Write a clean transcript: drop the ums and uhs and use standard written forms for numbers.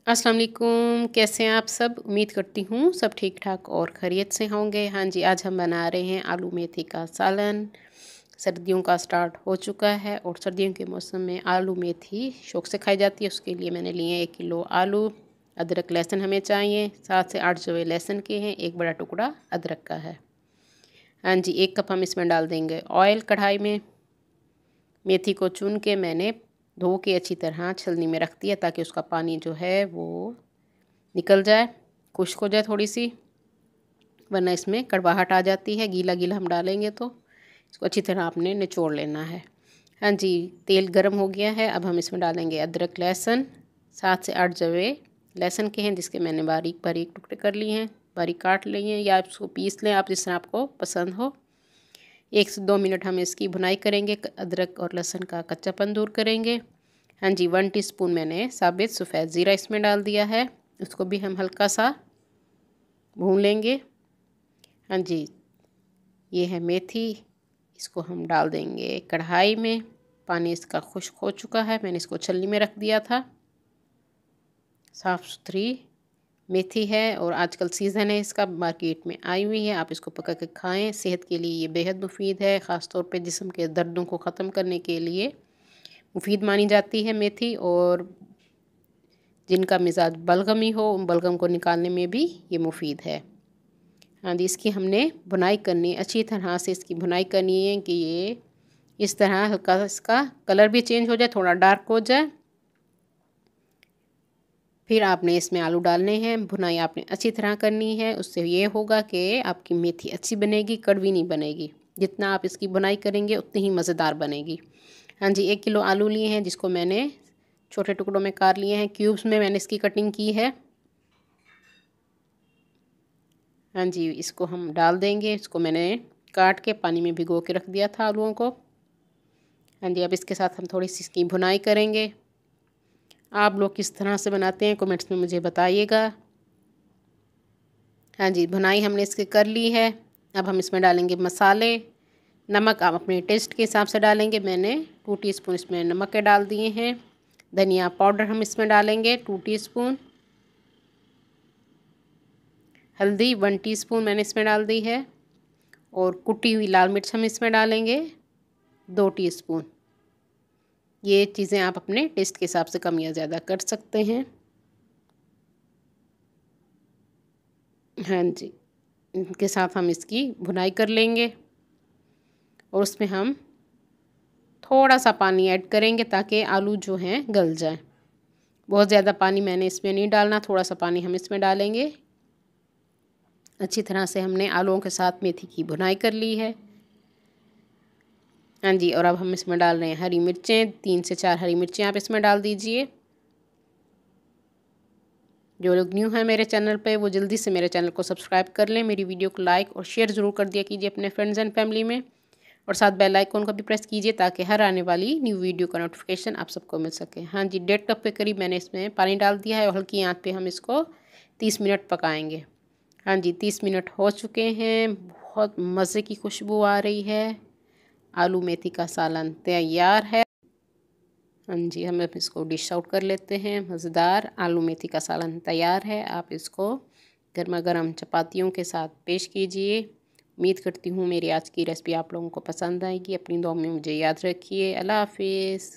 अस्सलाम वालेकुम, कैसे हैं आप सब। उम्मीद करती हूँ सब ठीक ठाक और खैरियत से होंगे। हाँ जी, आज हम बना रहे हैं आलू मेथी का सालन। सर्दियों का स्टार्ट हो चुका है और सर्दियों के मौसम में आलू मेथी शौक से खाई जाती है। उसके लिए मैंने लिए 1 किलो आलू। अदरक लहसुन हमें चाहिए, 7 से 8 जवे लहसुन के हैं, 1 बड़ा टुकड़ा अदरक का है। हाँ जी, 1 कप हम इसमें डाल देंगे ऑयल कढ़ाई में। मेथी को चुन के मैंने धो के अच्छी तरह छलनी में रख दिया ताकि उसका पानी जो है वो निकल जाए, खुश्क हो जाए थोड़ी सी, वरना इसमें कड़वाहट आ जाती है। गीला गीला हम डालेंगे तो इसको अच्छी तरह आपने निचोड़ लेना है। हाँ जी, तेल गरम हो गया है। अब हम इसमें डालेंगे अदरक लहसुन। 7 से 8 जवे लहसुन के हैं जिसके मैंने बारीक बारीक टुकड़े कर लिए हैं, बारीक काट लिए हैं, या इसको पीस लें आप जिस तरह आपको पसंद हो। 1 से 2 मिनट हम इसकी भुनाई करेंगे, अदरक और लहसुन का कच्चापन दूर करेंगे। हाँ जी, 1 टीस्पून मैंने साबित सफ़ेद ज़ीरा इसमें डाल दिया है, उसको भी हम हल्का सा भून लेंगे। हाँ जी, ये है मेथी, इसको हम डाल देंगे कढ़ाई में। पानी इसका खुश्क हो चुका है, मैंने इसको छलनी में रख दिया था। साफ़ सुथरी मेथी है और आजकल सीज़न है इसका, मार्केट में आई हुई है। आप इसको पका के खाएं, सेहत के लिए ये बेहद मुफीद है। ख़ास तौर पे जिस्म के दर्दों को ख़त्म करने के लिए मुफीद मानी जाती है मेथी। और जिनका मिजाज बलगमी हो, उन बलगम को निकालने में भी ये मुफीद है। हाँ जी, इसकी हमने भुनाई करनी है, अच्छी तरह से इसकी भुनाई करनी है कि ये इस तरह हल्का इसका कलर भी चेंज हो जाए, थोड़ा डार्क हो जाए। फिर आपने इसमें आलू डालने हैं। भुनाई आपने अच्छी तरह करनी है, उससे ये होगा कि आपकी मेथी अच्छी बनेगी, कड़वी नहीं बनेगी। जितना आप इसकी भुनाई करेंगे उतनी ही मज़ेदार बनेगी। हाँ जी, 1 किलो आलू लिए हैं जिसको मैंने छोटे टुकड़ों में काट लिए हैं, क्यूब्स में मैंने इसकी कटिंग की है। हाँ जी, इसको हम डाल देंगे। इसको मैंने काट के पानी में भिगो के रख दिया था आलूओं को। हाँ जी, अब इसके साथ हम थोड़ी सी इसकी भुनाई करेंगे। आप लोग किस तरह से बनाते हैं कमेंट्स में मुझे बताइएगा। हाँ जी, भुनाई हमने इसके कर ली है। अब हम इसमें डालेंगे मसाले। नमक आप अपने टेस्ट के हिसाब से डालेंगे, मैंने 2 टीस्पून इसमें नमक के डाल दिए हैं। धनिया पाउडर हम इसमें डालेंगे 2 टीस्पून। हल्दी 1 टीस्पून मैंने इसमें डाल दी है। और कुटी हुई लाल मिर्च हम इसमें डालेंगे 2 टीस्पून। ये चीज़ें आप अपने टेस्ट के हिसाब से कम या ज़्यादा कर सकते हैं। हाँ जी, इनके साथ हम इसकी भुनाई कर लेंगे और उसमें हम थोड़ा सा पानी ऐड करेंगे ताकि आलू जो हैं गल जाएं। बहुत ज़्यादा पानी मैंने इसमें नहीं डालना, थोड़ा सा पानी हम इसमें डालेंगे। अच्छी तरह से हमने आलूओं के साथ मेथी की भुनाई कर ली है। हाँ जी, और अब हम इसमें डाल रहे हैं हरी मिर्चें। 3 से 4 हरी मिर्चें आप इसमें डाल दीजिए। जो लोग न्यू हैं मेरे चैनल पे वो जल्दी से मेरे चैनल को सब्सक्राइब कर लें। मेरी वीडियो को लाइक और शेयर ज़रूर कर दिया कीजिए अपने फ्रेंड्स एंड फैमिली में, और साथ बेल आइकन को भी प्रेस कीजिए ताकि हर आने वाली न्यू वीडियो का नोटिफिकेशन आप सबको मिल सके। हाँ जी, 1.5 कप के करीब मैंने इसमें पानी डाल दिया है और हल्की आंच पे हम इसको 30 मिनट पकाएंगे। हाँ जी, 30 मिनट हो चुके हैं। बहुत मज़े की खुशबू आ रही है। आलू मेथी का सालन तैयार है। हाँ जी, हम अब इसको डिश आउट कर लेते हैं। मज़ेदार आलू मेथी का सालन तैयार है। आप इसको गर्मा गर्म चपातियों के साथ पेश कीजिए। उम्मीद करती हूँ मेरी आज की रेसिपी आप लोगों को पसंद आएगी। अपनी दुआ में मुझे याद रखिए। अल्लाह हाफिज़।